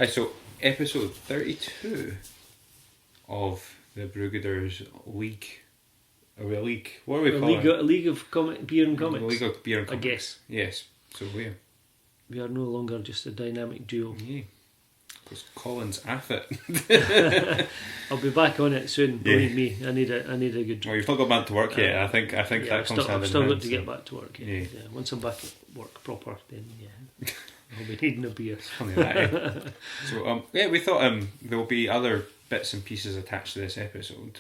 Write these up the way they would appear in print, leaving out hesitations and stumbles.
So episode 32 of the Brewgooders League. Are we a league? What are we calling it? A league of beer and comics. A league of beer and comics. I guess. Yes. So we are no longer just a dynamic duo. Yeah. Because Colin's at it. I'll be back on it soon. Believe me, I need a good drink. Well, you've not got back to work yet. I think that comes hand in hand. I've still got to get back to work. Yeah. Once I'm back at work proper, then I'll be needing a beer. Funny that. So we thought there will be other bits and pieces attached to this episode,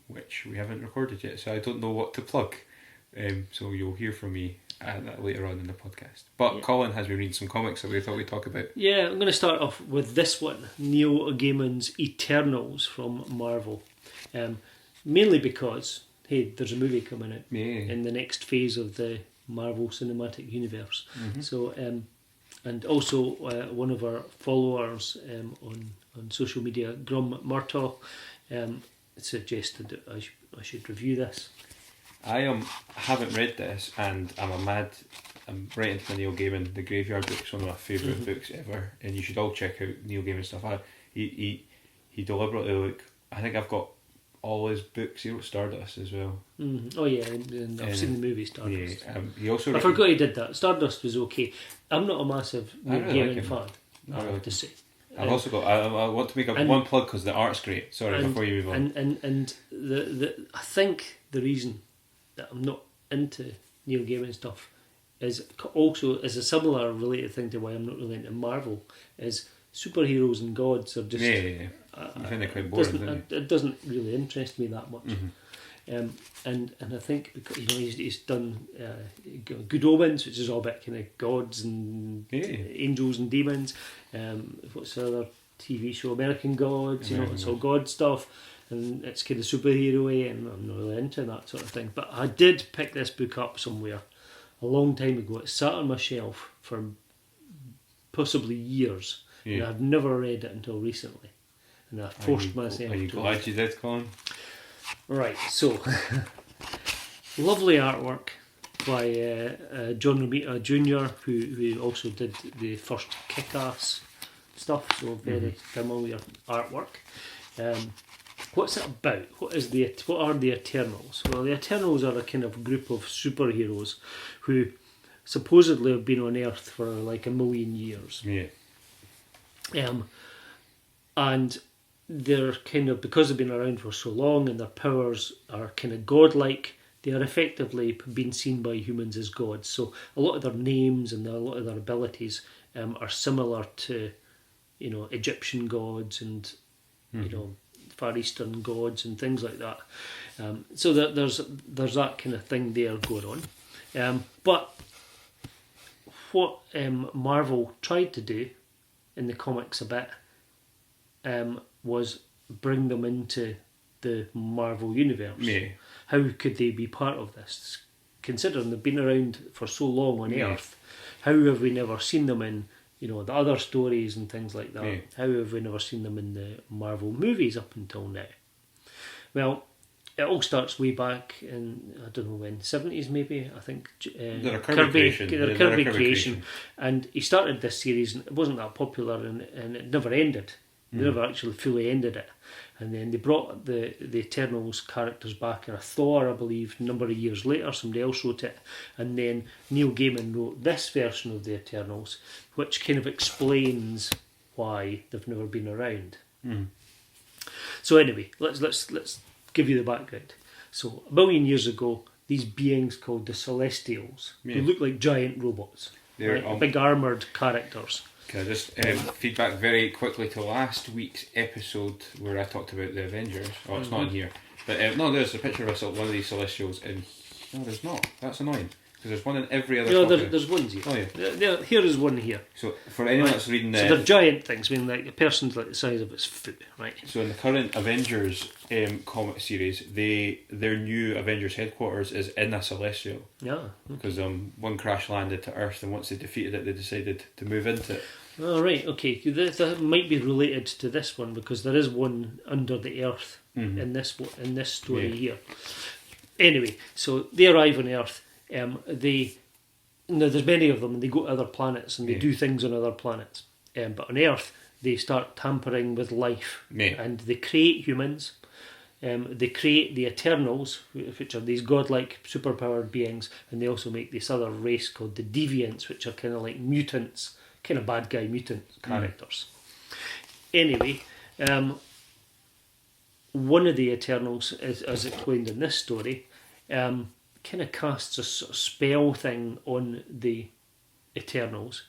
which we haven't recorded yet. So I don't know what to plug. So you'll hear from me later on in the podcast. But Colin has been reading some comics that we thought we'd talk about. Yeah, I'm going to start off with this one, Neil Gaiman's Eternals from Marvel. Mainly because, hey, there's a movie coming out in the next phase of the Marvel Cinematic Universe. Mm-hmm. So, and also one of our followers on social media, Grum Murtaugh, suggested that I should review this. I haven't read this, and I'm right into the Neil Gaiman, The Graveyard Book's one of my favourite books ever, and you should all check out Neil Gaiman stuff. He deliberately I think I've got all his books. He wrote Stardust as well. Oh yeah, and I've seen the movie Stardust. Yeah, he also. I forgot he did that. Stardust was okay. I'm not a massive Neil Gaiman like fan. I have to say. I've also got. I want to make one plug because the art's great. Sorry, before you move on. And the I think the reason that I'm not into Neil Gaiman stuff is a similar related thing to why I'm not really into Marvel, is superheroes and gods are just you find it quite boring, it doesn't really interest me that much. And I think because he's done Good Omens, which is all about kind of gods and angels and demons. What's the other TV show, American Gods? It's all god stuff. And it's kind of superhero-y, and I'm not really into that sort of thing. But I did pick this book up somewhere a long time ago. It sat on my shelf for possibly years, and I've never read it until recently. And I forced myself to. Are you glad you did, Colin? Right, so lovely artwork by John Romita Jr., who also did the first Kick-Ass stuff, so very familiar artwork. What's it about? What are the Eternals? Well, the Eternals are a kind of group of superheroes who supposedly have been on Earth for like 1 million years. Yeah. And they're kind of, because they've been around for so long and their powers are kind of godlike, they are effectively being seen by humans as gods. So a lot of their names and a lot of their abilities are similar to, Egyptian gods and, Far Eastern gods and things like that. So that there's that kind of thing there going on. But what Marvel tried to do in the comics a bit was bring them into the Marvel universe. Yeah. How could they be part of this? Considering they've been around for so long on Earth, how have we never seen them in the other stories and things like that? How have we never seen them in the Marvel movies up until now? Well, it all starts way back in, I don't know when, 70s maybe, I think. They're a Kirby creation. And he started this series and it wasn't that popular and it never ended. They never actually fully ended it. And then they brought the Eternals characters back in a Thor, I believe, a number of years later. Somebody else wrote it. And then Neil Gaiman wrote this version of the Eternals, which kind of explains why they've never been around. So anyway, let's give you the background. So 1 million years ago, these beings called the Celestials, who look like giant robots. They're big armoured characters. Can I just feedback very quickly to last week's episode where I talked about the Avengers? Oh, it's not in here. But no, there's a picture of one of these Celestials in... No, there's not. That's annoying. Because there's one in every other... No, there's ones here. Oh, yeah. Here is one here. So, for anyone that's reading... So they're giant things. I mean, like, a person's like the size of its foot, right? So in the current Avengers comic series, their new Avengers headquarters is in a Celestial. Yeah. Because one crash landed to Earth, and once they defeated it, they decided to move into it. Oh, right, okay. That might be related to this one, because there is one under the Earth in this story here. Anyway, so they arrive on Earth. There's many of them, and they go to other planets and they do things on other planets. But on Earth, they start tampering with life, Yeah. and they create humans. They create the Eternals, which are these godlike superpowered beings, and they also make this other race called the Deviants, which are kind of like mutants, kind of bad guy mutant characters. Anyway, one of the Eternals, as explained in this story, kind of casts a sort of spell thing on the Eternals,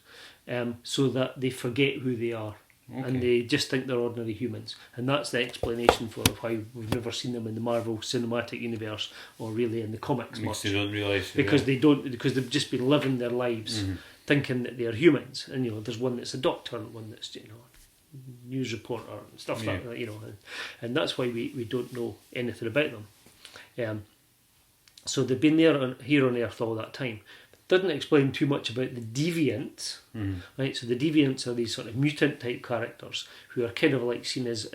so that they forget who they are. Okay. And they just think they're ordinary humans, and that's the explanation for why we've never seen them in the Marvel Cinematic Universe or really in the comics much. They don't realise because they've just been living their lives thinking that they're humans. And there's one that's a doctor, and one that's news reporter and stuff like that. And that's why we don't know anything about them. So they've been here on Earth all that time. Doesn't explain too much about the deviants, right? So the deviants are these sort of mutant type characters who are kind of like seen as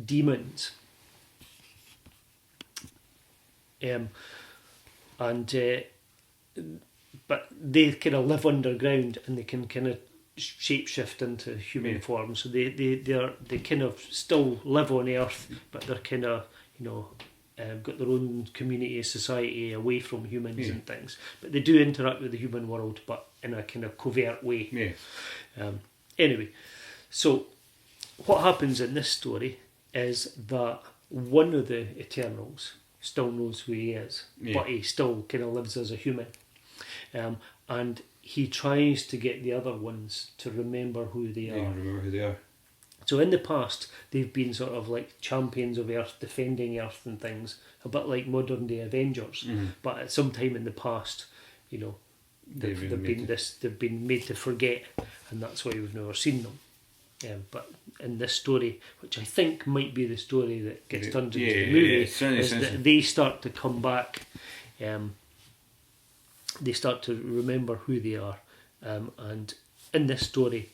demons, but they kind of live underground, and they can kind of shapeshift into human form. So they kind of still live on Earth, but they're kind of got their own community, society away from humans and things. But they do interact with the human world, but in a kind of covert way. Anyway, so what happens in this story is that one of the Eternals still knows who he is, but he still kind of lives as a human. And he tries to get the other ones to remember who they are. Remember who they are. So in the past, they've been sort of like champions of Earth, defending Earth and things, a bit like modern day Avengers. But at some time in the past, they've been made to forget, and that's why we've never seen them. But in this story, which I think might be the story that gets turned into the movie, is that they start to come back. They start to remember who they are, and in this story,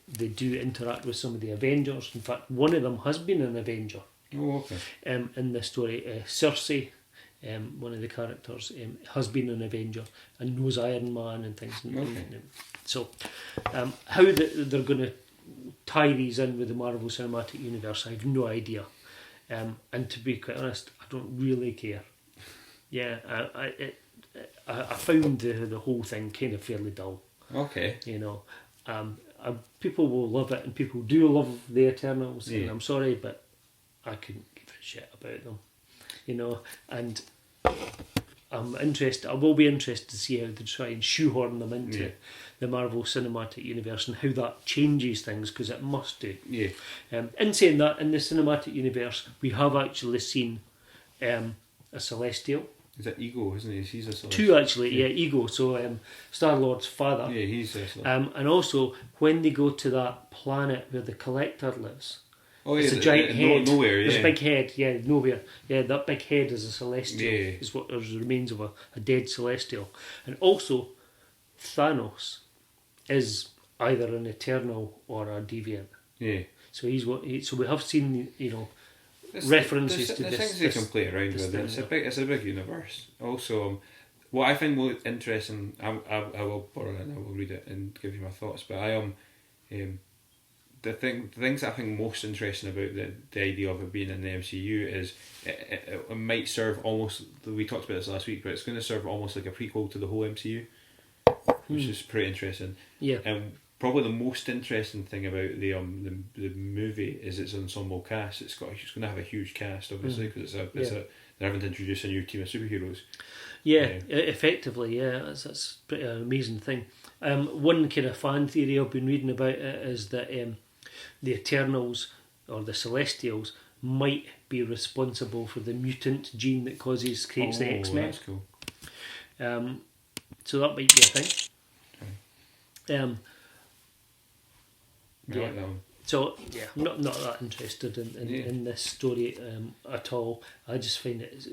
they do interact with some of the Avengers. In fact, one of them has been an Avenger. Oh, okay. In this story, Cersei, one of the characters, has been an Avenger and knows Iron Man and things. Okay. So, how they're going to tie these in with the Marvel Cinematic Universe, I have no idea. And to be quite honest, I don't really care. Yeah, I found the whole thing kind of fairly dull. Okay. People will love it, and people do love the Eternals, and I'm sorry, but I couldn't give a shit about them, and I'm interested. I will be interested to see how they try and shoehorn them into the Marvel Cinematic Universe and how that changes things, because it must do. In saying that, in the Cinematic Universe, we have actually seen a Celestial. Is that Ego, isn't he? He's a Celestial. Two actually, Ego. So Star-Lord's father. Yeah, he's a Celestial. And also, when they go to that planet where the Collector lives, it's a giant head. Nowhere, There's a big head, nowhere. Yeah, that big head is a Celestial. Is what there's remains of a dead Celestial. And also, Thanos is either an Eternal or a Deviant. So so we have seen, references to this. Things they can play around with. It's a big universe. Also, what I find more interesting, I will borrow it and I will read it and give you my thoughts. But the things I think most interesting about the idea of it being in the MCU is it might serve almost. We talked about this last week, but it's going to serve almost like a prequel to the whole MCU, which is pretty interesting. Probably the most interesting thing about the movie is its ensemble cast. It's going to have a huge cast, obviously, because they're having to introduce a new team of superheroes. Effectively, that's a pretty amazing thing. One kind of fan theory I've been reading about it is that the Eternals or the Celestials might be responsible for the mutant gene that creates the X-Men. That's cool. So that might be a thing. I like that one. So I'm not that interested in this story at all. I just find it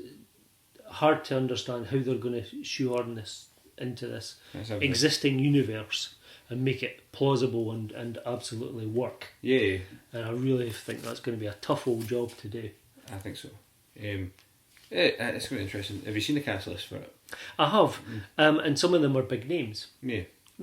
hard to understand how they're going to shoehorn this into this existing universe and make it plausible and absolutely work. And I really think that's going to be a tough old job to do. I think so. It's going to be interesting. Have you seen the cast list for it? I have, and some of them are big names.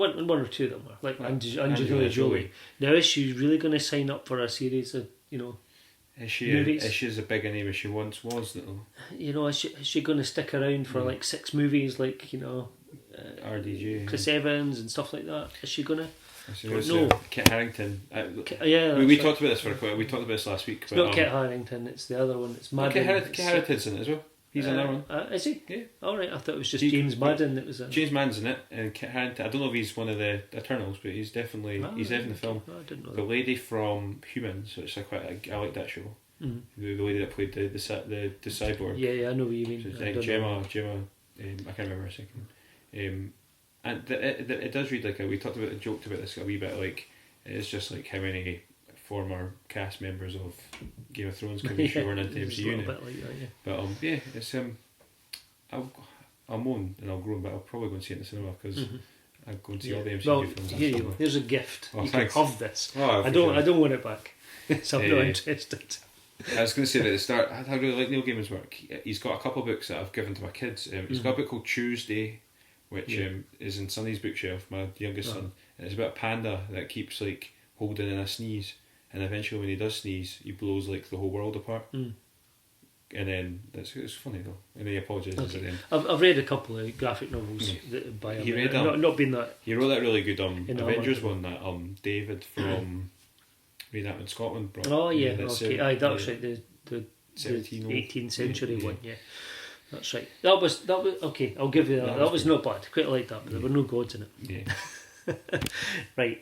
one or two of them were like Angelina Angelina Jolie. Jolie. Now is she really going to sign up for a series of Is she movies? is she as big a name as she once was though? Is she going to stick around for like 6 movies like RDJ. Chris Evans and stuff like that? Is she going to? No, Kit Harington. We talked about this we talked about this last week. It's not Kit Harington. It's the other one. It's Madden. Kit Harington's in it as well. He's in that one. Is he? Yeah. All right. I thought it was just James Madden that was in. James Madden's in it, and Kit Harington. I don't know if he's one of the Eternals, but he's definitely he's in the film. I didn't know the lady from Humans, which I like that show. Mm-hmm. The lady that played the cyborg. Yeah, I know what you mean. So Gemma. I can't remember her second. And it does read like we joked about this a wee bit. Like it's just like how many former cast members of Game of Thrones can be shoehorned into MCU now. Like that, yeah. But it's I'll moan and I'll groan, but I'll probably go and see it in the cinema because I go and see all the MCU films. Here you go. Here's a gift. You thanks. can have this. Oh, I don't want it back. So I'm not interested. I was going to say that at the start, I really like Neil Gaiman's work. He's got a couple of books that I've given to my kids. He's got a book called Tuesday, which is in Sonny's bookshelf, my youngest son, and it's about a panda that keeps like holding in a sneeze, and eventually when he does sneeze, he blows like the whole world apart. And then it's funny though, and he apologises at the end. I've read a couple of graphic novels by him. He read not been that. He wrote that really good Avengers one that David from Redneck in Scotland brought. Oh yeah, okay. Aye, that's right. The 18th century one. Yeah, that's right. That was okay. I'll give you that. That was not bad. Quite like that, but there were no gods in it. Yeah. Right.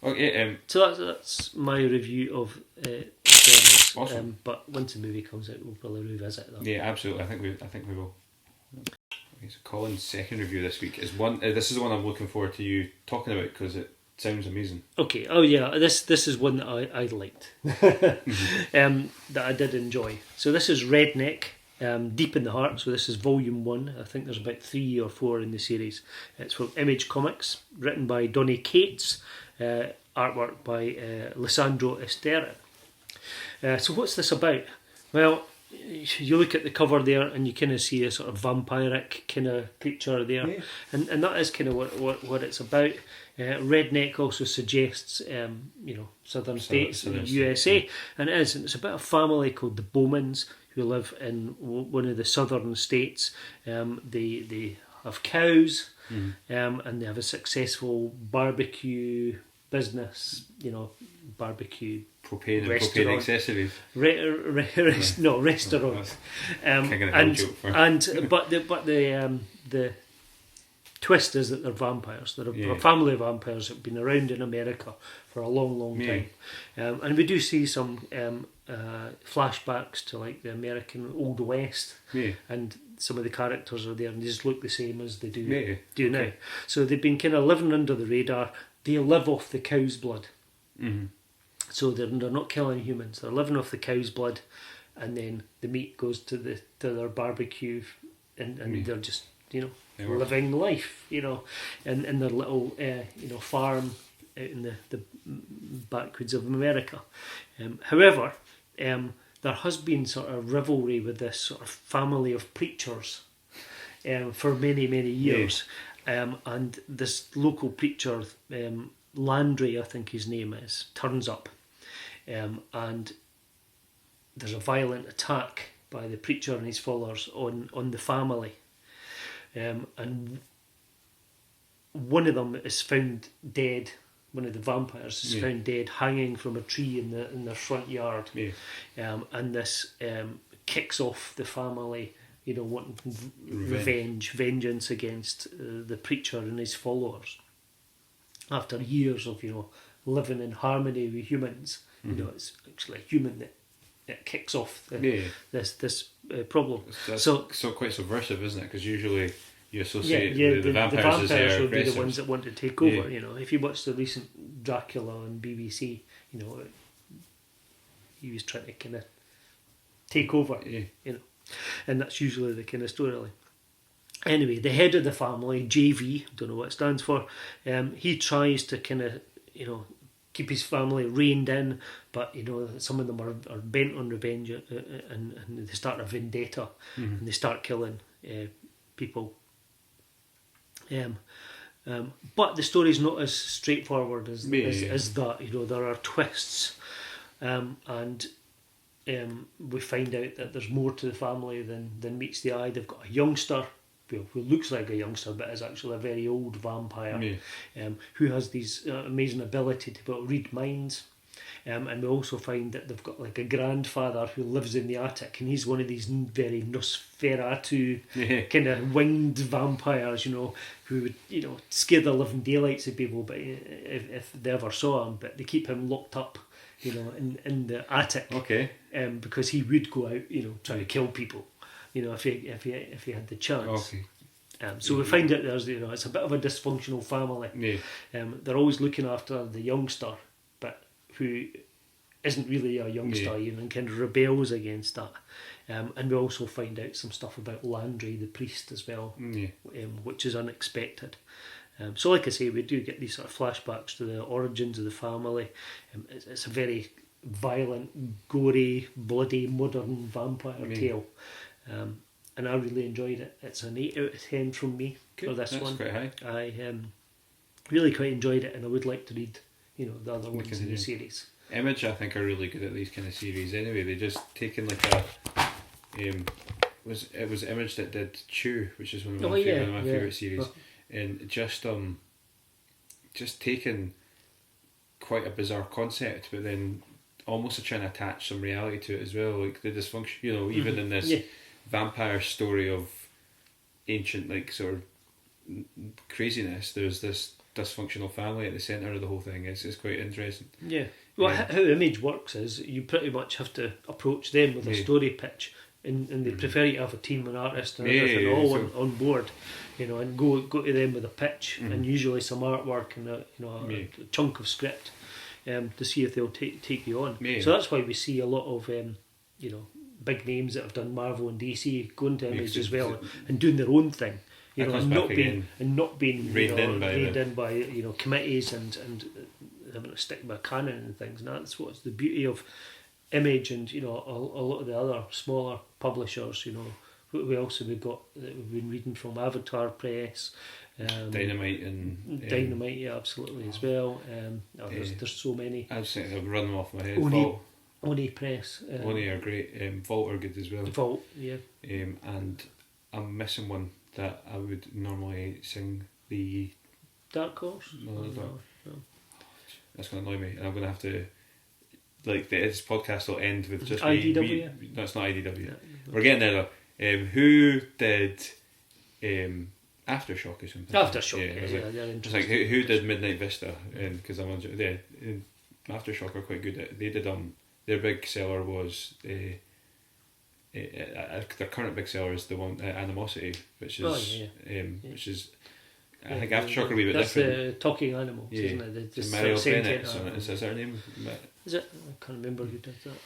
Okay. So that's my review of. Eternals. Awesome. But once the movie comes out, we'll probably revisit that. Yeah, absolutely. I think we will. Okay, so Colin's second review this week is one. This is the one I'm looking forward to you talking about because it sounds amazing. Okay. Oh yeah, this is one that I liked. That I did enjoy. So this is Redneck. Deep in the Heart. So this is volume 1. I think there's about 3 or 4 in the series. It's from Image Comics, written by Donny Cates, artwork by Lisandro Estherren. So what's this about? Well, you look at the cover there and you kind of see a sort of vampiric kind of creature there, and that is kind of what it's about. Redneck also suggests southern states in the USA, and it's about a family called the Bowmans who live in one of the southern states. They have cows, and they have a successful barbecue business, barbecue propane accessories. Restaurant. The twist is that they're vampires. They're a family of vampires that have been around in America for a long time. And we do see some flashbacks to like the American Old West, and some of the characters are there and they just look the same as they do now. So they've been kind of living under the radar. They live off the cow's blood. So they're not killing humans. They're living off the cow's blood, and then the meat goes to their barbecue, and they're just living life, in their little farm out in the backwoods of America. However, there has been sort of rivalry with this sort of family of preachers for many years, and this local preacher, Landry, I think his name is, turns up, and there's a violent attack by the preacher and his followers on the family, and one of them is found dead. One of the vampires is found dead, hanging from a tree in their front yard, and this kicks off the family, wanting vengeance against the preacher and his followers. After years of living in harmony with humans, it's actually a human that kicks off this problem. So quite subversive, isn't it? Because usually you associate the vampires as would be aggressive. the ones that want to take over. If you watch the recent Dracula on BBC, he was trying to kind of take over, and that's usually the kind of storyline. Anyway, the head of the family, JV, don't know what it stands for, he tries to kind of, keep his family reined in, but, some of them are bent on revenge, and they start a vendetta, and they start killing people. But the story's not as straightforward as Yeah. as that. There are twists, and we find out that there's more to the family than meets the eye. They've got a youngster, who looks like a youngster but is actually a very old vampire, who has these amazing ability to be able to read minds. And we also find that they've got like a grandfather who lives in the attic, and he's one of these very Nosferatu kind of winged vampires, who would scare the living daylights of people, but if they ever saw him. But they keep him locked up, in the attic, because he would go out, trying to kill people, if he had the chance. Okay. So we find out there's it's a bit of a dysfunctional family. They're always looking after the youngster, but who isn't really a youngster, and kind of rebels against that. And we also find out some stuff about Landry, the priest, as well, which is unexpected. So like I say, we do get these sort of flashbacks to the origins of the family. It's a very violent, gory, bloody, modern vampire tale. And I really enjoyed it. It's an 8 out of 10 from me for this one. That's quite high. I really quite enjoyed it, and I would like to read the other ones in the series. Image, I think, are really good at these kind of series anyway. They just taken like a it was Image that did Chew, which is one of my favourite series, and just taken quite a bizarre concept, but then almost trying to attach some reality to it as well, like the dysfunction. Even in this vampire story of ancient sort of craziness, there's this dysfunctional family at the centre of the whole thing. It's quite interesting. Yeah. Well, how Image works is you pretty much have to approach them with a story pitch, and they prefer you to have a team and artists and everything on board, and go to them with a pitch and usually some artwork and a chunk of script, to see if they'll take you on. So that's why we see a lot of big names that have done Marvel and DC going to Image as well and doing their own thing. And not being reined in by committees and having to stick by canon and things. And that's what's the beauty of Image and a lot of the other smaller publishers. Who else have we got that we've been reading from? Avatar Press, Dynamite and Dynamite, absolutely as well. There's so many. I've run them off my head. Oni Press. Oni are great. Vault are good as well. Vault, yeah. And I'm missing one that I would normally sing, the Dark Horse. No. That's going to annoy me, and I'm going to have to. This podcast will end with just IDW. No, it's not IDW. We're getting there though. Who did Aftershock or something? Aftershock, they're interesting. Who did Midnight Vista? Because I'm on. Aftershock are quite good at. They did their big seller was their current big seller is the one Animosity, which is I think Aftershock are a wee bit different. That's the talking animals, isn't it? The Mariel Bennett, is her name? Is it? I can't remember who did that.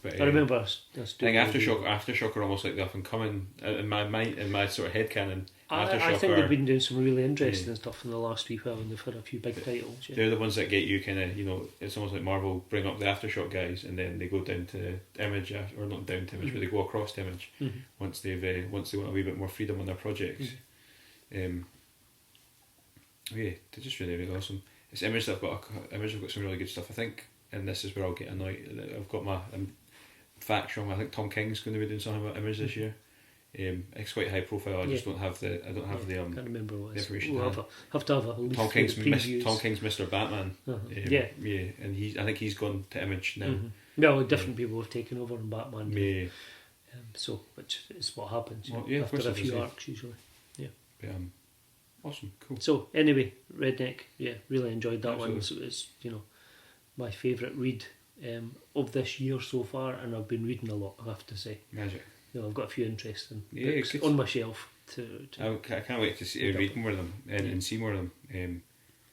But I remember I think Aftershock are almost like the up and coming in my mind, in my sort of headcanon. I think they've been doing some really interesting stuff in the last wee while, and they've had a few big titles. Yeah. They're the ones that get you kind of, it's almost like Marvel bring up the Aftershock guys, and then they go down to Image, or not down to Image, but they go across to Image once they want a wee bit more freedom on their projects. They're just really, really awesome. It's Image that Image have got some really good stuff. I think, and this is where I'll get annoyed. I've got my facts wrong. I think Tom King's going to be doing something about Image this year. It's quite high profile. I just don't have the. I don't have the. Can't remember what the information. We'll have to have a look. Tom King's Mr. Batman. And I think he's gone to Image now. No, different people have taken over on Batman. Which is what happens. After a few arcs usually. Yeah. But, awesome, cool. So anyway, Redneck, really enjoyed that one. It's my favourite read of this year so far, and I've been reading a lot, I have to say. Magic. I've got a few interesting books on my shelf. I can't wait to read more of them and see more of them. And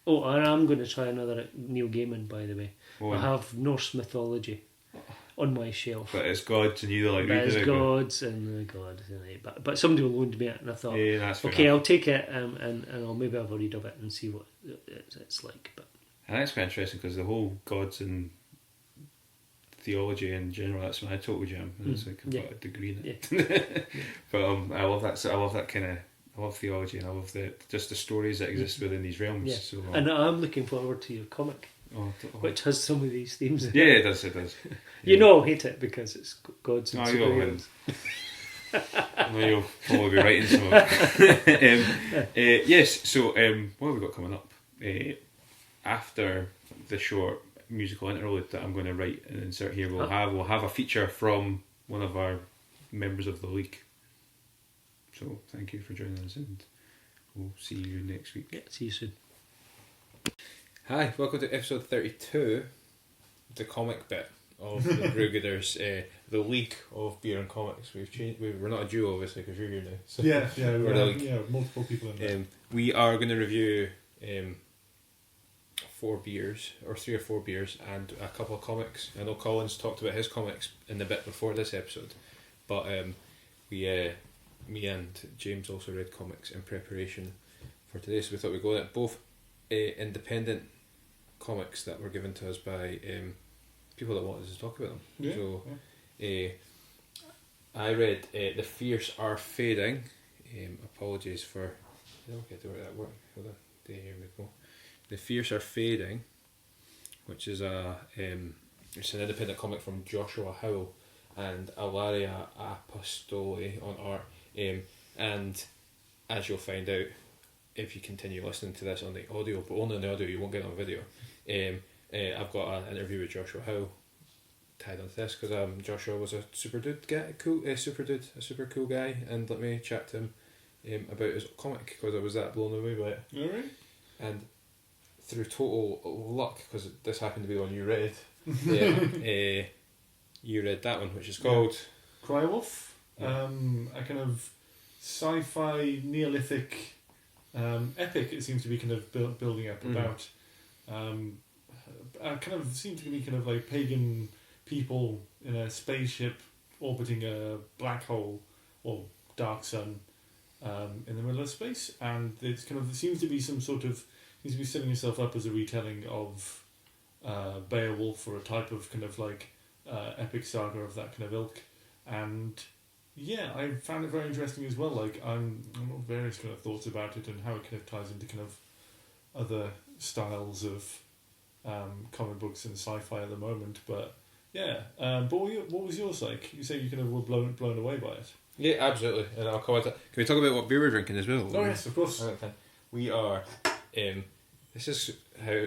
I'm going to try another Neil Gaiman, by the way. I have Norse mythology on my shelf. But it's gods and you like reading it. It's gods and God. But somebody loaned me it, and I thought, okay, I'll take it and I'll maybe have a read of it and see what it's like. But and that's quite interesting because the whole gods and theology in general, that's my total jam. It's like I've got a degree in it. But I love that. So I love that kind of. I love theology, and I love the stories that exist within these realms. Yeah. So, and I'm looking forward to your comic, which has some of these themes in it. Yeah, it does. You know I'll hate it because it's gods and superheroes. No, you'll probably be writing some of it. Yes, so what have we got coming up? After the short musical interlude that I'm going to write and insert here, we'll have a feature from one of our members of the league. So thank you for joining us, and we'll see you next week. Yeah, see you soon. Hi, welcome to episode 32, the comic bit of the Brewgooders, the league of beer and comics. We've changed. We're not a duo, obviously, because you're here now. So we're multiple people in there. We are going to review 4 beers, or 3 or 4 beers, and a couple of comics. I know Colin's talked about his comics in the bit before this episode, but me and James also read comics in preparation for today, so we thought we'd go at both independent comics that were given to us by people that wanted us to talk about them. I read The Fierce Are Fading. Apologies for... I don't get to where that works. Hold on. There we go. The Fierce Are Fading, which is it's an independent comic from Joshua Howell and Ilaria Apostoli on art. And as you'll find out if you continue listening to this on the audio, but only on the audio, you won't get it on video. I've got an interview with Joshua Howell tied onto this because Joshua was a super cool guy, and let me chat to him about his comic because I was that blown away by it. Alright. And through total luck, because this happened to be the one you read, you read that one, which is called Cryowulf. A kind of sci-fi Neolithic epic. It seems to be kind of building up about. Kind of seems to be kind of like pagan people in a spaceship orbiting a black hole or dark sun in the middle of space, and it's kind of seems to be setting itself up as a retelling of Beowulf, or a type of kind of like epic saga of that kind of ilk. And yeah, I found it very interesting as well. Like I'm got various kind of thoughts about it and how it kind of ties into kind of other styles of comic books and sci-fi at the moment. But yeah, but what was yours like? You say you kind of were blown away by it. Yeah, absolutely. And I'll comment. Can we talk about what beer we're drinking as well? Oh yes, of course. We are. This is how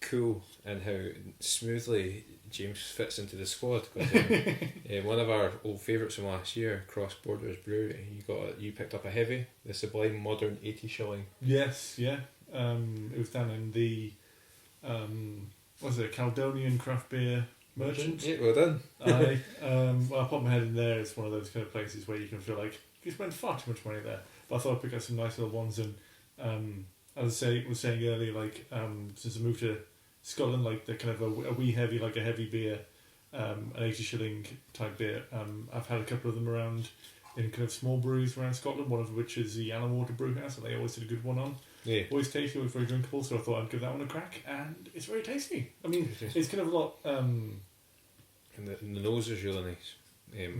cool and how smoothly James fits into the squad. One of our old favourites from last year, Cross Borders Brewery. You picked up a heavy, the Sublime Modern 80 shilling. Yes, yeah. It was down in the Caledonian Craft Beer Merchant. Yeah, well done. I popped my head in there. It's one of those kind of places where you can feel like you spend far too much money there. But I thought I'd pick up some nice little ones, and as I was saying earlier, like since I moved to Scotland, like they're kind of a wee heavy, like a heavy beer, an 80 shilling type beer. I've had a couple of them around in kind of small breweries around Scotland, one of which is the Allen Water Brew House, and they always did a good one on. Yeah. Always tasty, always very drinkable, so I thought I'd give that one a crack, and it's very tasty. I mean, it's kind of a lot... And the nose is really nice.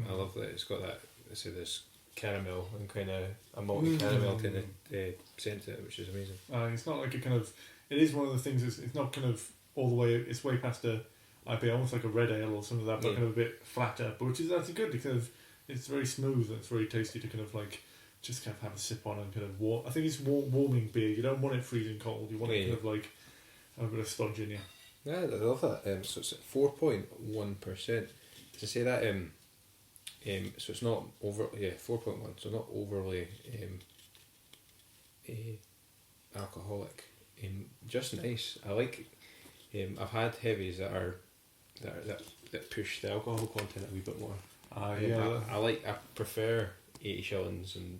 I love that it's got that, this caramel and kind of a malty caramel kind of scent to it, which is amazing. It's not like a kind of... It is one of the things, it's not kind of all the way... It's way past a IPA, almost like a red ale or something like that, but kind of a bit flatter, but which is actually good because it's very smooth and it's very tasty to kind of like just kind of have a sip on and kind of warm. I think it's warming beer. You don't want it freezing cold. You want it kind of like have a bit of sludge in you. Yeah, I love that. So it's at 4.1%. To say that, so it's not over. Yeah, 4.1. So not overly alcoholic. Just nice. I like. I've had heavies that push the alcohol content a wee bit more. I prefer 80 shillings and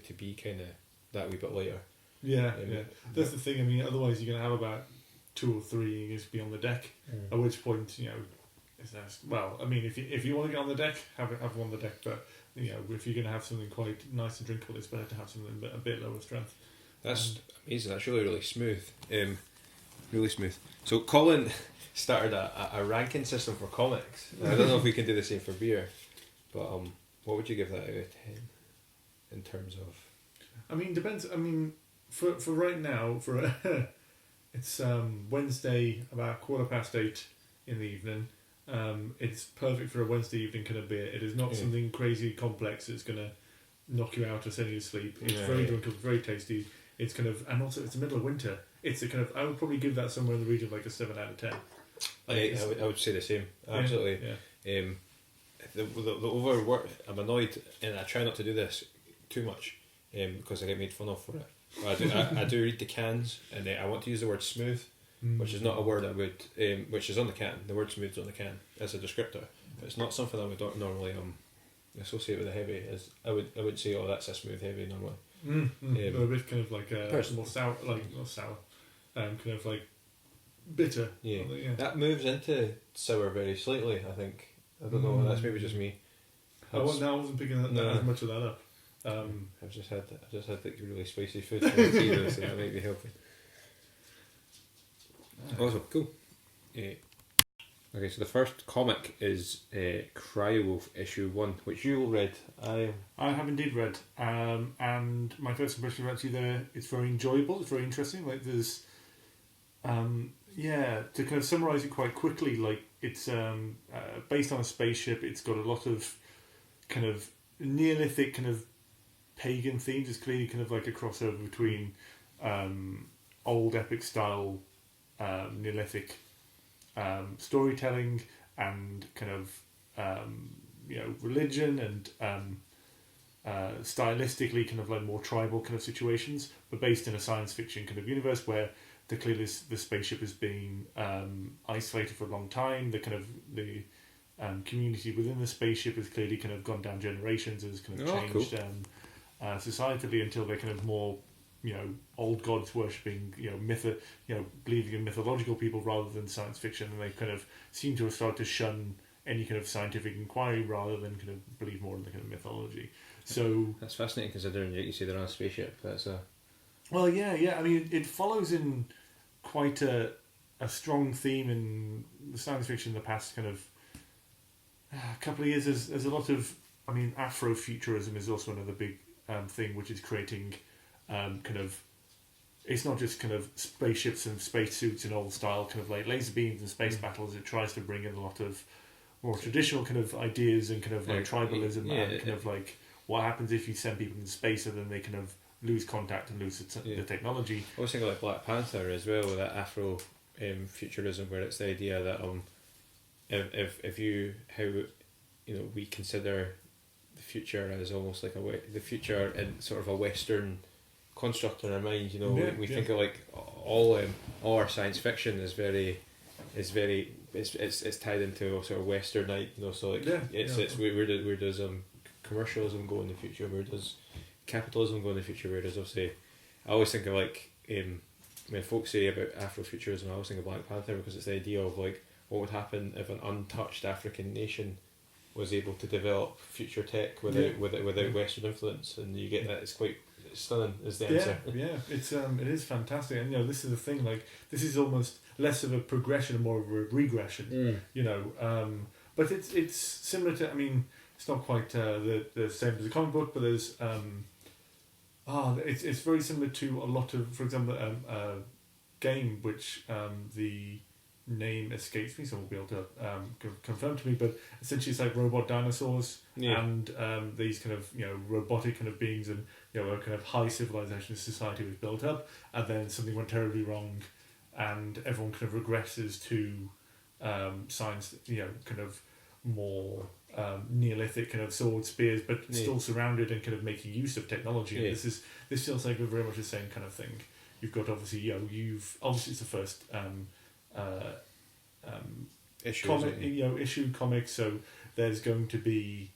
to be kind of that wee bit lighter. Yeah, yeah. That's the thing. I mean, otherwise you're gonna have about 2 or 3 and you just be on the deck. At which point, I mean, if you want to get on the deck, have one on the deck. But if you're gonna have something quite nice and drinkable, it's better to have something a bit lower strength. That's amazing. That's really smooth. Really smooth. So Colin started a ranking system for comics. I don't know if we can do the same for beer, but what would you give that out of 10 in terms of I mean, depends. I mean, for right now, it's Wednesday about 8:15 in the evening. It's perfect for a Wednesday evening kind of beer. It is not something crazy complex that's going to knock you out or send you to sleep. It's very drinkable, very tasty. It's kind of, and also it's the middle of winter. It's a kind of, I would probably give that somewhere in the region of like a 7 out of 10. I would say the same. Absolutely. Yeah. The overwork, I'm annoyed, and I try not to do this too much because I get made fun of for it. But I do read the cans, and I want to use the word smooth, which is not a word I would, which is on the can. The word smooth is on the can as a descriptor. But it's not something I would normally associate with a heavy. As I would say, oh, that's a smooth heavy normally. They're a bit kind of like more sour, like not sour, kind of like bitter. Yeah. That moves into sour very slightly. I think. I don't know. That's maybe just me. I wasn't picking as much of that up. I've just had like really spicy food for the tea though, so that might be helping. Awesome, cool. Okay, so the first comic is Cryowulf issue 1, which you all read. I have indeed read, and my first impression is actually it's very enjoyable. It's very interesting. Like there's, to kind of summarise it quite quickly, like it's based on a spaceship. It's got a lot of kind of Neolithic kind of pagan themes. It's clearly kind of like a crossover between old epic style Neolithic storytelling and kind of religion and stylistically kind of like more tribal kind of situations, but based in a science fiction kind of universe where clearly the spaceship has been isolated for a long time. The kind of the community within the spaceship has clearly kind of gone down generations, has kind of changed societally until they're kind of more old gods worshipping, believing in mythological people rather than science fiction, and they kind of seem to have started to shun any kind of scientific inquiry rather than kind of believe more in the kind of mythology. So that's fascinating considering you say they're on a spaceship. That's a well, yeah. I mean, it follows in quite a strong theme in the science fiction in the past kind of couple of years. There's a lot of, I mean, Afrofuturism is also another big thing, which is creating kind of, it's not just kind of spaceships and spacesuits and old style kind of like laser beams and space battles. It tries to bring in a lot of more traditional kind of ideas and kind of like tribalism and kind of like what happens if you send people into space and then they kind of lose contact and lose the technology. I was thinking like Black Panther as well, with that Afro futurism, where it's the idea that if you we consider the future as almost like the future in sort of a Western construct in our mind, we think of like all our science fiction is it's tied into a sort of Westernite, so like where does commercialism go in the future, where does capitalism go in the future, where does obviously I always think of like when folks say about Afrofuturism, I always think of Black Panther because it's the idea of like what would happen if an untouched African nation was able to develop future tech without Western influence, and you get that. It's quite stunning is the answer. It's it is fantastic, and this is the thing, like this is almost less of a progression and more of a regression, but it's similar to, I mean, it's not quite the same as a comic book, but there's it's very similar to a lot of, for example, a game which the name escapes me, so we'll be able to confirm to me, but essentially it's like robot dinosaurs and these kind of robotic kind of beings, and a kind of high civilization society was built up, and then something went terribly wrong and everyone kind of regresses to science, kind of more Neolithic kind of sword spears, but still surrounded and kind of making use of technology. And this feels like very much the same kind of thing. You've got obviously it's the first issue comic, so there's going to be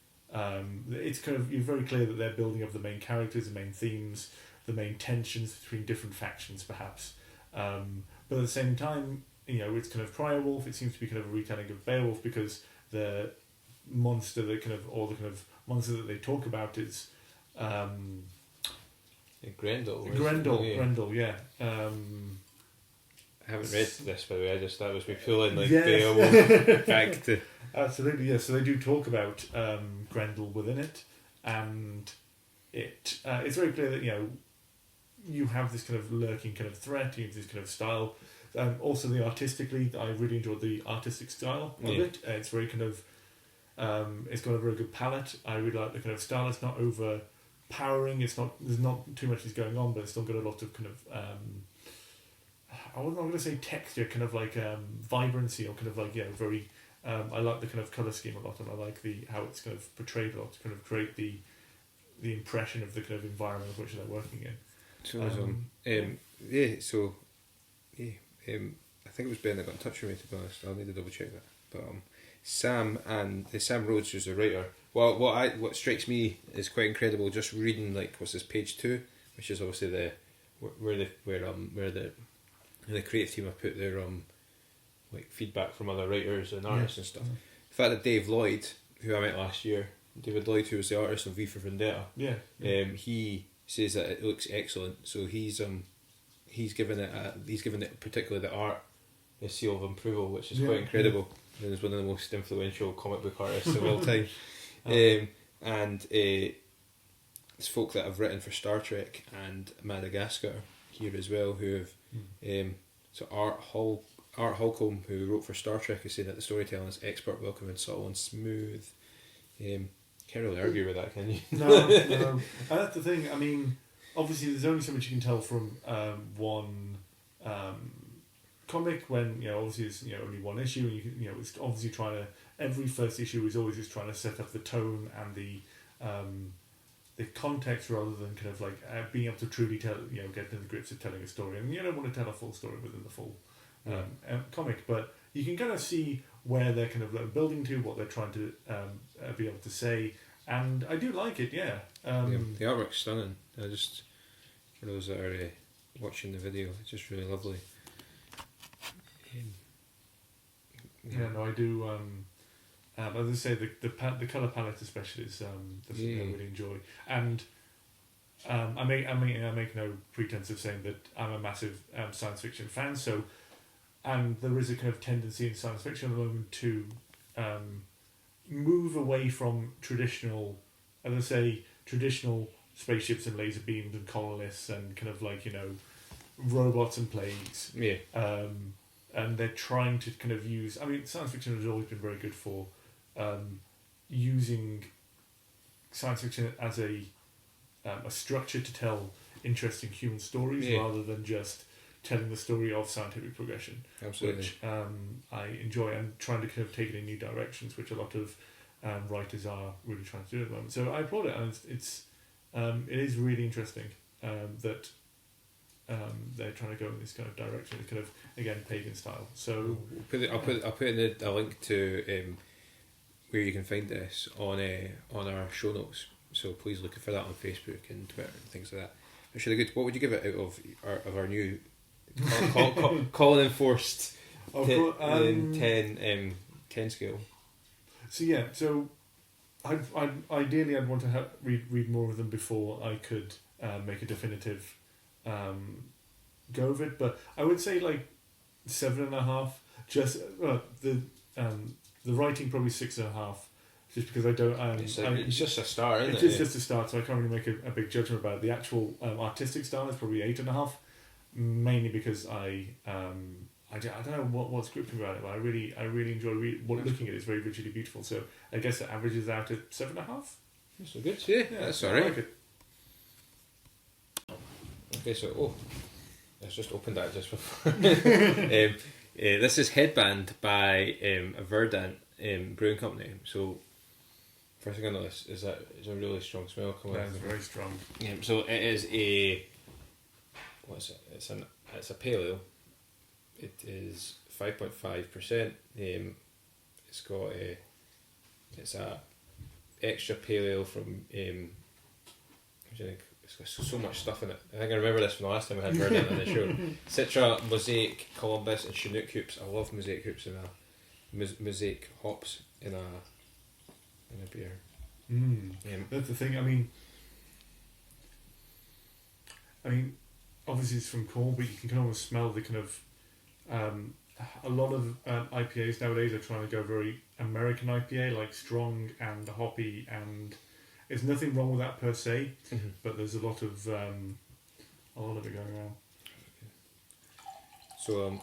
it's kind of, you're very clear that they're building up the main characters, the main themes, the main tensions between different factions perhaps, but at the same time it's kind of Cryowulf. It seems to be kind of a retelling of Beowulf, because the monster that kind of, or the kind of monster that they talk about is Grendel, yeah. I haven't read this, by the way. That was me pulling like Beowulf back to. Absolutely, yeah. So they do talk about Grendel within it, and it's very clear that you have this kind of lurking kind of threat, you have this kind of style. Also, artistically, I really enjoyed the artistic style of it. It's very kind of, it's got a very good palette. I really like the kind of style. It's not overpowering. There's not too much is going on, but it's still got a lot of kind of, I'm not going to say texture, kind of like vibrancy, or kind of like very. I like the kind of color scheme a lot, and I like how it's kind of portrayed a lot to kind of create the impression of the kind of environment which they're working in. So I think it was Ben that got in touch with me, to be honest. I'll need to double check that. But Sam Rhodes, who's the writer. Well, what strikes me is quite incredible. Just reading what's this, page 2, which is obviously where the creative team have put their feedback from other writers and artists and stuff. The fact that Dave Lloyd, who I met last year, David Lloyd, who was the artist of V for Vendetta, he says that it looks excellent. So he's given it particularly the art a seal of approval, which is quite incredible. And he's one of the most influential comic book artists of all time. And it's folk that have written for Star Trek and Madagascar here as well, who have so Art Holcomb, who wrote for Star Trek, is saying that the storytelling is expert, welcoming, subtle and smooth. Can't really argue with that, can you? No. And that's the thing. I mean, obviously, there's only so much you can tell from one comic when obviously it's only one issue, and you can, it's obviously trying to. Every first issue is always just trying to set up the tone and the context, rather than kind of being able to truly tell, get to the grips of telling a story. And you don't want to tell a full story within the full comic, but you can kind of see where they're kind of building to, what they're trying to be able to say, and I do like it. The artwork's stunning. I just, for those that are watching the video, it's just really lovely. I do. As I say, the colour palette especially is something I really enjoy, and I make no pretense of saying that I'm a massive science fiction fan. So, and there is a kind of tendency in science fiction at the moment to move away from traditional, as I say, traditional spaceships and laser beams and colonists and kind of robots and plagues. And they're trying to kind of use. I mean, science fiction has always been very good for using science fiction as a structure to tell interesting human stories, rather than just telling the story of scientific progression. Absolutely. Which I enjoy, and trying to kind of take it in new directions, which a lot of writers are really trying to do at the moment. So I applaud it, and it is really interesting that they're trying to go in this kind of direction. It's kind of, again, pagan style. So I'll put in a link to where you can find this on our show notes. So please look for that on Facebook and Twitter and things like that. It's really good. What would you give it out of our new Colin enforced 10 scale? So ideally I'd want to read more of them before I could make a definitive go of it, but I would say 7.5. Just the writing probably 6.5, just because I don't. It's just a start, isn't it? It's just a start, so I can't really make a big judgment about it. The actual artistic style is probably 8.5, mainly because I don't know what's gripping about it, but I really enjoy looking at it. It's very visually beautiful, so I guess it averages out at 7.5. That's so good. Yeah, that's alright. I like it. Okay, so let's just open that just before. This is Headband by a Verdant brewing company. So first thing I notice is that it's a really strong smell coming out. That's very strong. So it is a it's a pale ale. It is 5.5%. It's a extra pale ale from it's got so much stuff in it. I think I remember this from the last time we had Verdant on the show. Citra, Mosaic, Columbus and Chinook hoops. I love Mosaic hoops and Mosaic hops in a beer. That's the thing. I mean, obviously it's from Cornwall, but you can almost smell the kind of a lot of IPAs nowadays are trying to go very American IPA, like strong and hoppy, and there's nothing wrong with that per se, Mhm. but there's a lot of it going around. So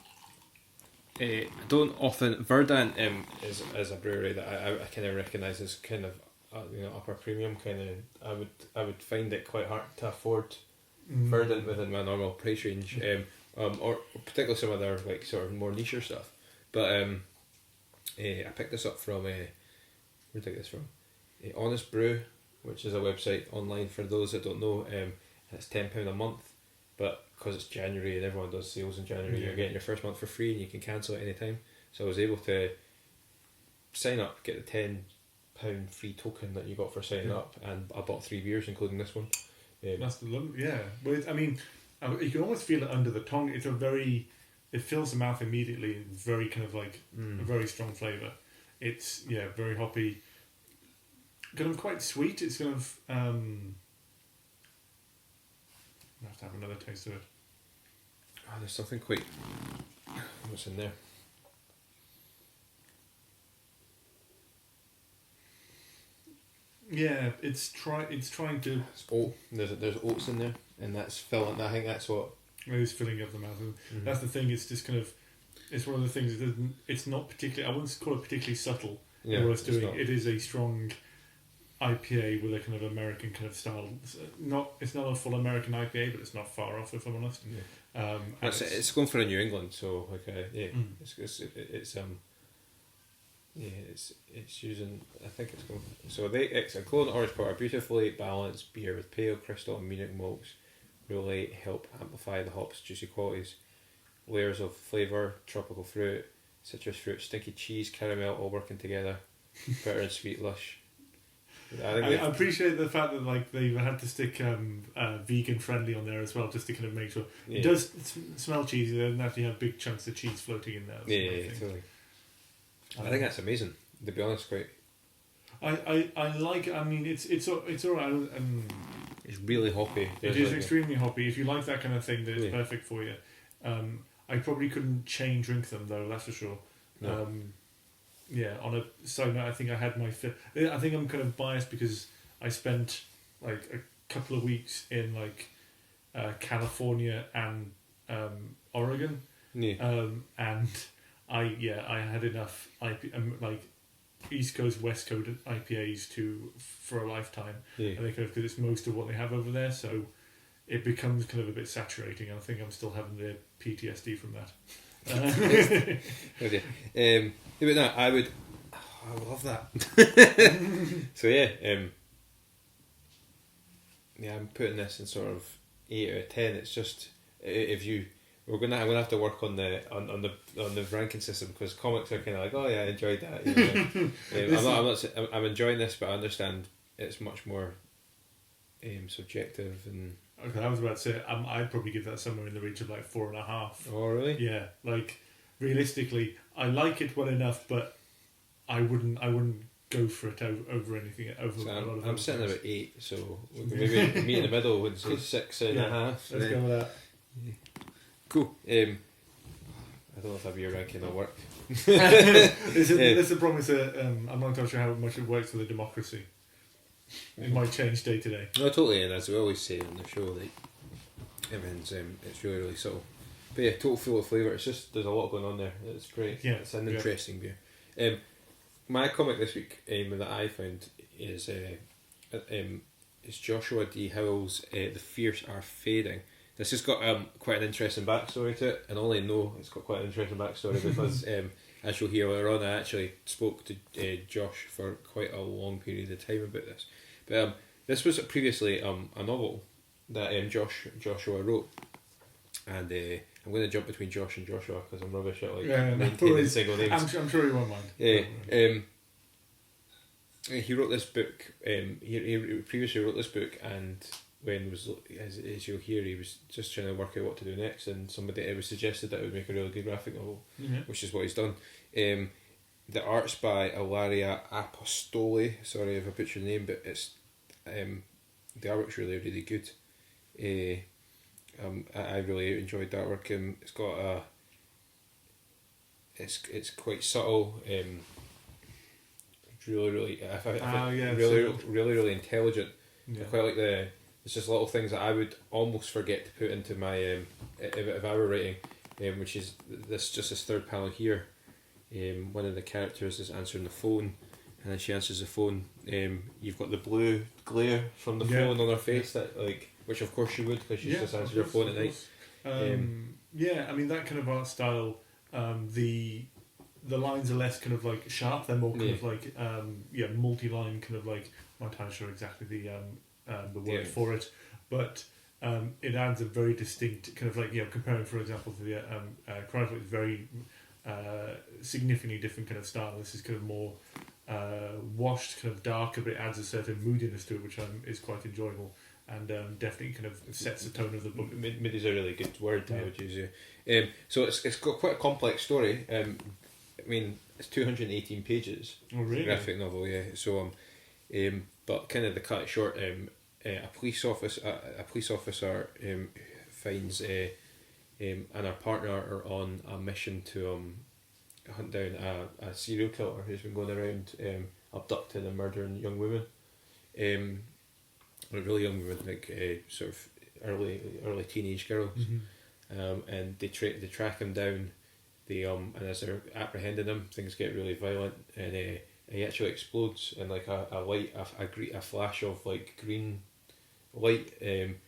I don't often Verdant is a brewery that I kind of recognise as kind of upper premium kind of. I would find it quite hard to afford Verdant within my normal price range, or particularly some other like sort of more niche stuff. But I picked this up from where did I get this from? Honest Brew, which is a website online for those that don't know. It's £10 a month, but because it's January and everyone does sales in January, you're getting your first month for free and you can cancel at any time. So I was able to sign up, get the £10 free token that you got for signing up, and I bought 3 beers, including this one. That's the But I mean, you can almost feel it under the tongue. It fills the mouth immediately. It's very kind of like a very strong flavour. It's very hoppy. Kind of quite sweet. It's kind of I have to have another taste of it. Oh, there's something quite. What's in there? Yeah, it's trying to. It's oat. There's oats in there, and that's filling. I think that's what. It is filling up the mouth. That's the thing. It's just kind of. It's one of the things. It's not particularly. I wouldn't call it particularly subtle. Yeah, what it's doing. not. It is a strong IPA with a kind of American kind of style. It's not a full American IPA, but it's not far off, if I'm honest. Yeah. It's going for a New England, so like it's using. I think it's going. So it's a golden orange porter, beautifully balanced beer with pale crystal and Munich malts. Really help amplify the hops' juicy qualities. Layers of flavour, tropical fruit, citrus fruit, stinky cheese, caramel, all working together. Bitter and sweet, lush. I appreciate the fact that like they had to stick vegan friendly on there as well, just to kind of make sure it does smell cheesy. They don't actually have big chunks of cheese floating in there. Totally. I think that's amazing. To be honest, quite. I like it. I mean, it's alright. It's really hoppy. It is extremely hoppy. If you like that kind of thing, then it's perfect for you. I probably couldn't chain drink them though. That's for sure. No. On a side note, I think I had my I think I'm kind of biased because I spent like a couple of weeks in like California and Oregon, and I had enough like East Coast, West Coast IPAs for a lifetime. And they kind of, because it's most of what they have over there, so it becomes kind of a bit saturating. I think I'm still having the PTSD from that. Okay. But no, I love that. So I'm putting this in sort of 8 out of 10. It's just I'm gonna have to work on the ranking system, because comics are kind of like, oh yeah, I enjoyed that. I'm enjoying this, but I understand it's much more subjective and. Okay, I was about to say I'd probably give that somewhere in the region of like 4.5. Oh really? Yeah, like realistically, I like it well enough, but I wouldn't go for it over anything. So I'm sitting about 8, so we can maybe meet in the middle and say 6.5. Let's go with that. Yeah. Cool. I don't know if that'll be your ranking or work. This is the problem. I'm not entirely sure how much it works with a democracy. It might change day to day. No, totally, and as we always say on the show, like everything's it's really subtle. But yeah, total full of flavour. It's just there's a lot going on there. It's great. Yeah, it's an interesting beer. My comic this week that I found is Joshua D. Howell's The Fierce Are Fading. This has got quite an interesting backstory to it, and I only know it's got quite an interesting backstory because as you'll hear later on, I actually spoke to Josh for quite a long period of time about this. But this was previously a novel that Joshua wrote, and I'm going to jump between Josh and Joshua because I'm rubbish at maintaining single names. I'm sure he won't mind. Yeah. He wrote this book. He previously wrote this book, and when as you'll hear, he was just trying to work out what to do next, and it was suggested that it would make a really good graphic novel, which is what he's done. The art's by Ilaria Apostoli. Sorry if I butchered the name, but it's the artwork's really, really good. I really enjoyed the artwork. It's got it's quite subtle. really yeah, really intelligent. Yeah. I quite like it's just little things that I would almost forget to put into my if I were writing, which is this third panel here. One of the characters is answering the phone, and then she answers the phone. You've got the blue glare from the phone on her face, that which of course she would, because she's just answered her phone at night. I mean that kind of art style. The lines are less kind of like sharp. They're more kind of like multi-line kind of like. I'm not entirely sure exactly the word for it, but it adds a very distinct kind of like comparing, for example, to the Cryowulf is very significantly different kind of style. This is kind of more washed, kind of darker, but it adds a certain moodiness to it, which is quite enjoyable and definitely kind of sets the tone of the book. Mood is a really good word I would use. So it's got quite a complex story. I mean, it's 218 pages. Oh, really? Graphic novel, yeah. So but kind of to cut it short, a police officer finds and her partner are on a mission to hunt down a serial killer who's been going around abducting and murdering young women, really young women, like sort of early teenage girls. And they track him down. And as they're apprehending him, things get really violent, and he actually explodes in like a flash of like green light, and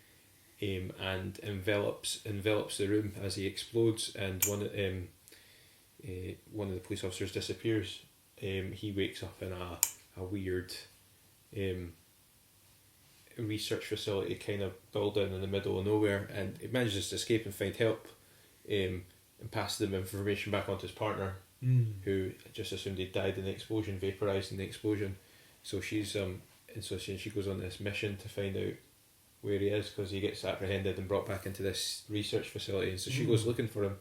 envelops the room as he explodes, and one of the police officers disappears. He wakes up in a weird research facility kind of building in the middle of nowhere, and he manages to escape and find help, and pass the information back on to his partner, who just assumed he died in the explosion, vaporised in the explosion. So she's she goes on this mission to find out where he is, because he gets apprehended and brought back into this research facility. And so she goes looking for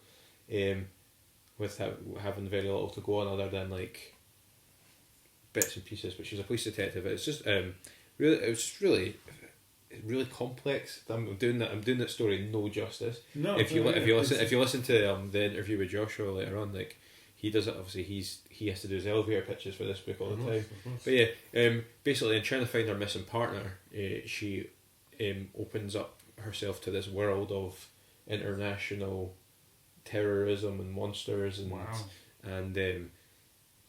him, with having very little to go on other than like bits and pieces. But she's a police detective. It's just really complex. I'm doing that story no justice. No, if you listen to the interview with Joshua later on, like he does it. Obviously, he has to do his elevator pitches for this book all the time. But yeah, basically, in trying to find her missing partner, she opens up herself to this world of international terrorism and monsters and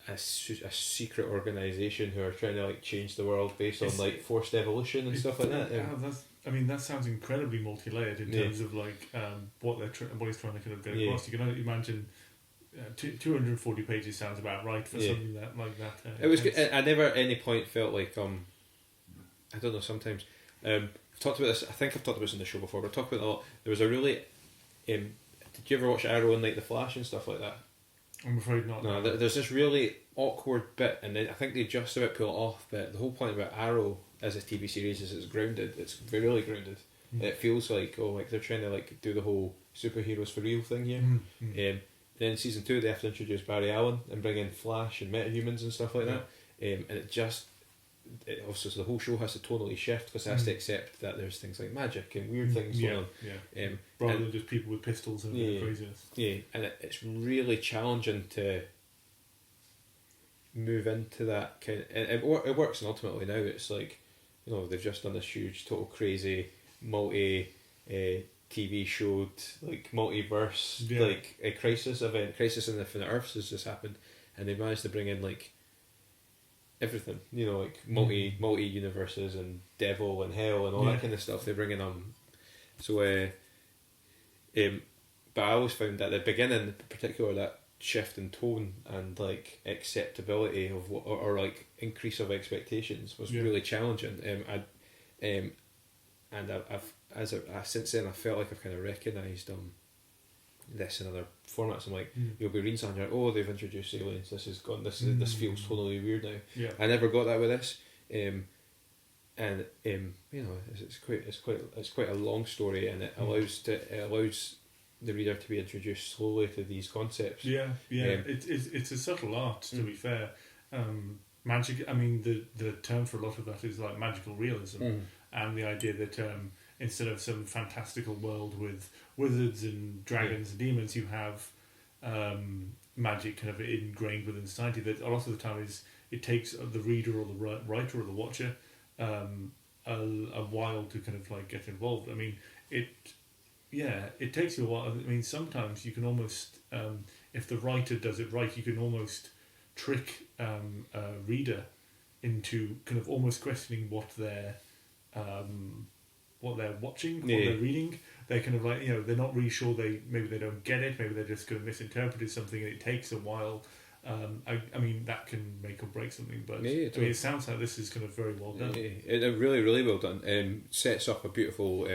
a secret organisation who are trying to like change the world based on like forced evolution and stuff like that. That sounds incredibly multi-layered in terms of like what he's trying to kind of get across. You can only imagine 240 pages sounds about right for something like that. It was good. I never at any point felt like I don't know. Sometimes I've talked about this. I think I've talked about this in the show before, but I've talked about it a lot. There was a really did you ever watch Arrow and like The Flash and stuff like that? I'm afraid not. No, there's this really awkward bit, and I think they just about pull it off. But the whole point about Arrow as a TV series is it's grounded. It's really grounded. It feels like they're trying to like do the whole superheroes for real thing here. Then in season 2 they have to introduce Barry Allen and bring in Flash and metahumans and stuff like that. And so the whole show has to totally shift, because it has to accept that there's things like magic and weird things going on. Rather than just people with pistols and craziness. Yeah, and it's really challenging to move into that kind of... It works, and ultimately now it's like, they've just done this huge, total crazy, multi... TV showed like multiverse, like a Crisis event. Crisis in Infinite Earths has just happened, and they managed to bring in like everything, like multi universes and devil and hell and all that kind of stuff. They bring in but I always found that at the beginning, in particular, that shift in tone and like acceptability of what, or like increase of expectations was really challenging. And I've since then I felt like I've kind of recognised this in other formats. I'm like, you'll be reading something, you're like, oh, they've introduced aliens. This is gone. This feels totally weird now. Yeah. I never got that with this. It's quite a long story, and it allows the reader to be introduced slowly to these concepts. It's a subtle art, to be fair. Magic. I mean, the term for a lot of that is like magical realism, and the idea that instead of some fantastical world with wizards and dragons and demons, you have magic kind of ingrained within society. That a lot of the time it takes the reader or the writer or the watcher a while to kind of like get involved. I mean, it takes you a while. I mean, sometimes you can almost, if the writer does it right, you can almost trick a reader into kind of almost questioning what they're watching, what they're reading. They're kind of like, they're not really sure. Maybe they don't get it. Maybe they're just kind of misinterpreted something, and it takes a while. I mean, that can make or break something, but it sounds like this is kind of very well done. It really, really well done. Sets up a beautiful,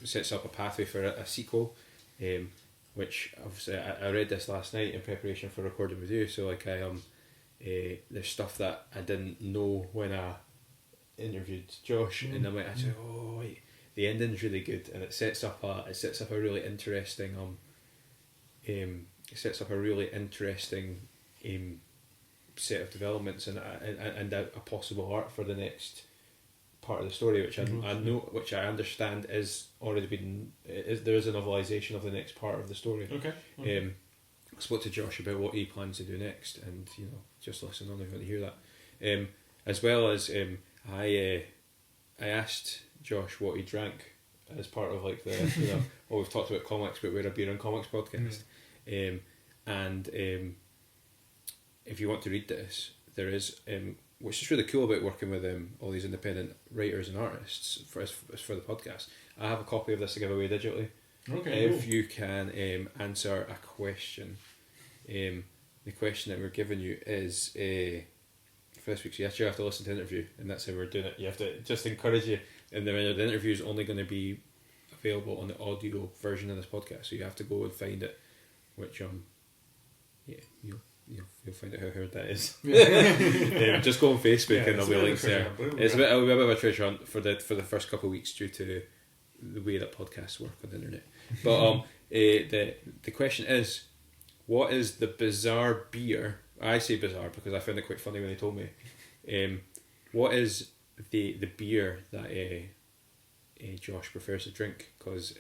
sets up a pathway for a sequel, which obviously I read this last night in preparation for recording with you. So like there's stuff that I didn't know when I interviewed Josh, and I'm like, wait, the ending's really good, and it sets up a really interesting set of developments and a possible arc for the next part of the story, which I know, which I understand is already been. There is a novelisation of the next part of the story. Okay. I spoke to Josh about what he plans to do next, and just listen on if you want to hear that. As well as I asked Josh what he drank as part of like the well, we've talked about comics, but we're a beer and comics podcast. And if you want to read this, there is which is really cool about working with all these independent writers and artists for the podcast. I have a copy of this to give away digitally. Okay. If you can answer a question, the question that we're giving you is for this week. So you actually have to listen to the interview, and that's how we're doing it. You have to just encourage you, and the interview is only going to be available on the audio version of this podcast. So you have to go and find it, which you'll find out how hard that is. Just go on Facebook and there'll be links there. It'll be a bit of a treasure hunt for the first couple of weeks due to the way that podcasts work on the internet. But the question is, what is the bizarre beer? I say bizarre because I found it quite funny when they told me. What is the beer that Josh prefers to drink? Because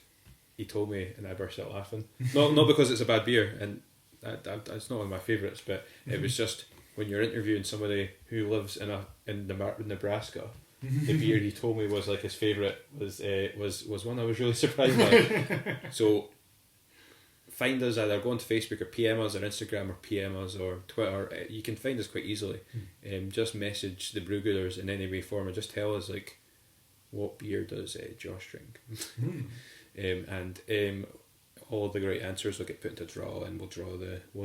he told me and I burst out laughing. Not because it's a bad beer, and that's not one of my favourites, but it was just when you're interviewing somebody who lives in Nebraska, the beer he told me was like his favourite was one I was really surprised by. So find us, either go onto Facebook or PM us or Instagram or PM us or Twitter. You can find us quite easily. Just message the Brew Gooders in any way form and just tell us like, what beer does Josh drink? And all the great answers will get put into a draw, and we'll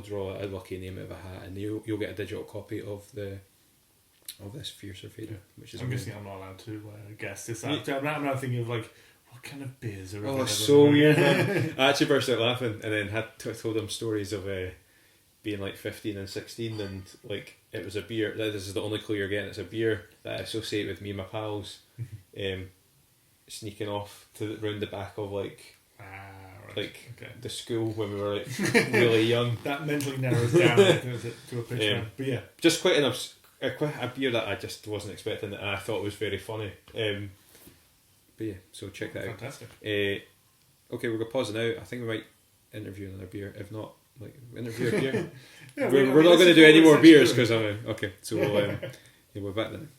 draw a lucky name out of a hat, and you'll get a digital copy of this Fiercer Fader, which is. I'm guessing I'm not allowed to guess this. I'm now thinking of like, what kind of beers are? Oh, so weird. I actually burst out laughing, and then told them stories of being like 15 and 16, and like it was a beer. This is the only clue you're getting. It's a beer that I associate with me and my pals, sneaking off round the back of like. The school when we were like really young. That mentally narrows down to a picture. But yeah, just quite a beer that I just wasn't expecting, and I thought was very funny. But yeah, so check that out. Fantastic. Okay, we're gonna pause it now. I think we might interview another beer. If not, like interview a beer. We're not going to do any more beers because I'm okay. So we'll back then.